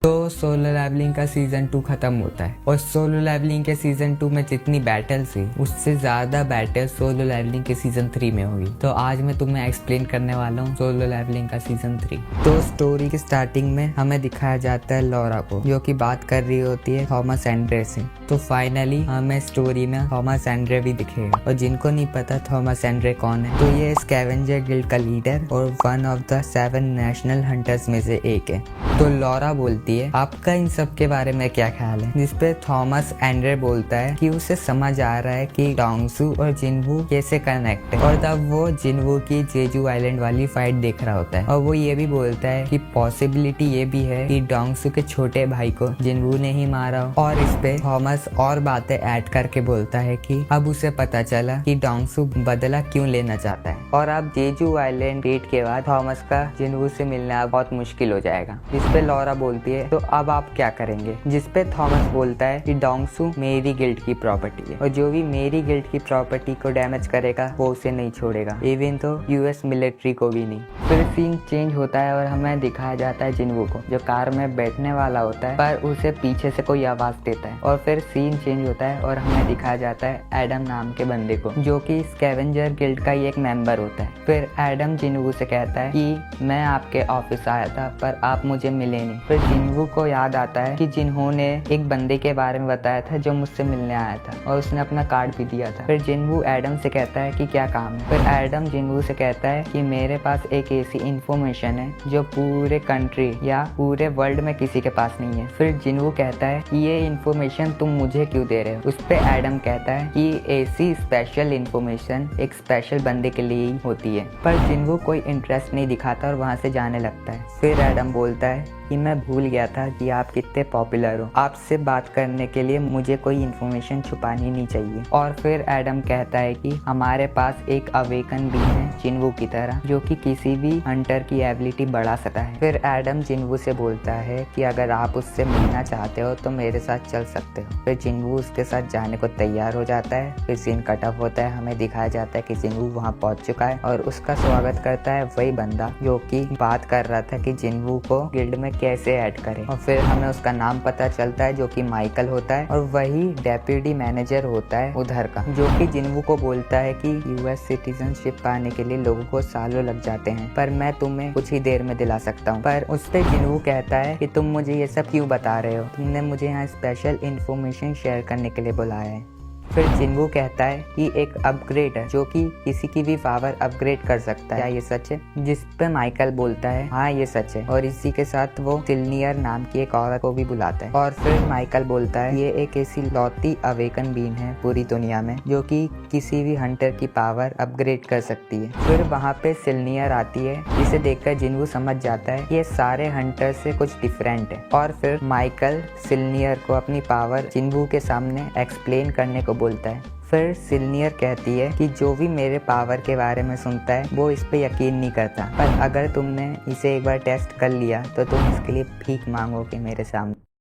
तो solo levelling का season 2 खत्म होता है और सोलो लेवलिंग के सीजन 2 में जितनी बैटल थी उससे ज्यादा बैटल सोलो लेवलिंग के सीजन 3 में होगी। तो आज मैं तुम्हें एक्सप्लेन करने वाला हूँ सोलो लेवलिंग का सीजन 3। तो स्टोरी की स्टार्टिंग में हमें दिखाया जाता है लॉरा को, जो कि बात कर रही होती है थॉमस एंड्रे से। तो फाइनली हमें स्टोरी में थॉमस एंड्रे भी दिखेगा, और जिनको नहीं पता थॉमस एंड्रे कौन है, तो ये स्कैवेंजर गिल्ड का लीडर और one of the 7 national hunters में से एक है। तो लॉरा बोलती है आपका इन सब के बारे में क्या ख्याल है, जिसपे थॉमस एंड्रे बोलता है कि उसे समझ आ रहा है कि डोंगसू और जिनवू कैसे कनेक्ट है। और तब वो जिनवू की जेजू आइलैंड वाली फाइट देख रहा होता है, और वो ये भी बोलता है कि पॉसिबिलिटी ये भी है कि डोंगसू के छोटे भाई को जिनवू ने ही मारा हो। और इस पे थॉमस और बातें ऐड करके बोलता है कि अब उसे पता चला कि डोंगसू बदला क्यों लेना चाहता है, और अब जेजू आइलैंड रेड के बाद थॉमस का जिनवू से मिलना बहुत मुश्किल हो जाएगा। जिस पे लॉरा बोलती है तो अब आप क्या करेंगे, जिसपे थॉमस बोलता है कि डोंगसू मेरी गिल्ड की प्रॉपर्टी है, और जो भी मेरी गिल्ड की प्रॉपर्टी को डैमेज करेगा वो उसे नहीं छोड़ेगा, इवन तो यूएस मिलिट्री को भी नहीं। फिर सीन चेंज होता है और हमें दिखाया जाता है जिनवू को, जो कार में बैठने वाला होता है, पर उसे पीछे से कोई आवाज देता है। और फिर सीन चेंज होता है और हमें दिखाया जाता है एडम नाम के बंदे को, जो कि स्कैवेंजर गिल्ड का ही एक मेंबर होता है। फिर एडम जिनवू से कहता है कि मैं आपके ऑफिस आया था पर आप मुझे मिले नहीं। फिर जिनवू को याद आता है कि जिन्होंने एक बंदे के बारे में बताया था जो मुझसे मिलने आया था, और उसने अपना कार्ड भी दिया था। फिर जिनवू एडम से कहता है कि क्या काम है। फिर एडम जिनवू से कहता है कि मेरे पास एक ऐसी इंफॉर्मेशन है जो पूरे कंट्री या पूरे वर्ल्ड में किसी के पास नहीं है। फिर जिनवू कहता है कि ये इंफॉर्मेशन तुम मुझे क्यों दे रहे हो। उस पे एडम कहता है कि ऐसी स्पेशल इंफॉर्मेशन एक स्पेशल बंदे के लिए ही होती है। पर जिनवू कोई इंटरेस्ट नहीं दिखाता और वहाँ से जाने लगता है। फिर एडम बोलता है कि मैं भूल गया था कि आप कितने पॉपुलर हो, आपसे बात करने के लिए मुझे कोई इन्फॉर्मेशन छुपानी नहीं चाहिए। और फिर एडम कहता है कि हमारे पास एक अवेकन बीन है जिनवू की तरह, जो कि किसी भी हंटर की एबिलिटी बढ़ा सकता है। फिर एडम जिनवू से बोलता है कि अगर आप उससे मिलना चाहते हो तो मेरे साथ चल सकते हो। फिर जिनवू उसके साथ जाने को तैयार हो जाता है। फिर सीन कट ऑफ होता है, हमें दिखाया जाता है कि जिनवू वहाँ पहुंच चुका है और उसका स्वागत करता है वही बंदा जो कि बात कर रहा था कि जिनवू को गिल्ड में कैसे ऐड करें। और फिर हमें उसका नाम पता चलता है जो कि माइकल होता है, और वही डेप्यूटी मैनेजर होता है उधर का, जो कि जिनवू को बोलता है कि यूएस सिटीजनशिप पाने के लिए लोगों को सालों लग जाते हैं, पर मैं तुम्हें कुछ ही देर में दिला सकता हूँ। पर उस पे जिनवू कहता है कि तुम मुझे ये सब क्यों बता रहे हो, तुमने मुझे यहाँ स्पेशल इंफॉर्मेशन शेयर करने के लिए बुलाया है। फिर जिनवू कहता है कि एक अपग्रेड है जो कि किसी की भी पावर अपग्रेड कर सकता है, क्या ये सच है। जिस पे माइकल बोलता है हाँ ये सच है, और इसी के साथ वो सिल्नियर नाम की एक औरत को भी बुलाता है। और फिर माइकल बोलता है ये एक ऐसी लौती अवेकन बीन है पूरी दुनिया में जो कि किसी भी हंटर की पावर अपग्रेड कर सकती है। फिर वहाँ पे सिल्नियर आती है, जिसे देखकर जिनवू समझ जाता है ये सारे हंटर से कुछ डिफरेंट है। और फिर माइकल सिल्नियर को अपनी पावर जिनवू के सामने एक्सप्लेन करने को बोलता है। फिर सिल्नियर कहती है कि जो भी मेरे पावर के बारे में सुनता है वो इस पे यकीन नहीं करता, पर अगर तुमने इसे एक बार टेस्ट कर लिया तो तुम इसके लिए भीख मांगोगे मेरे सामने।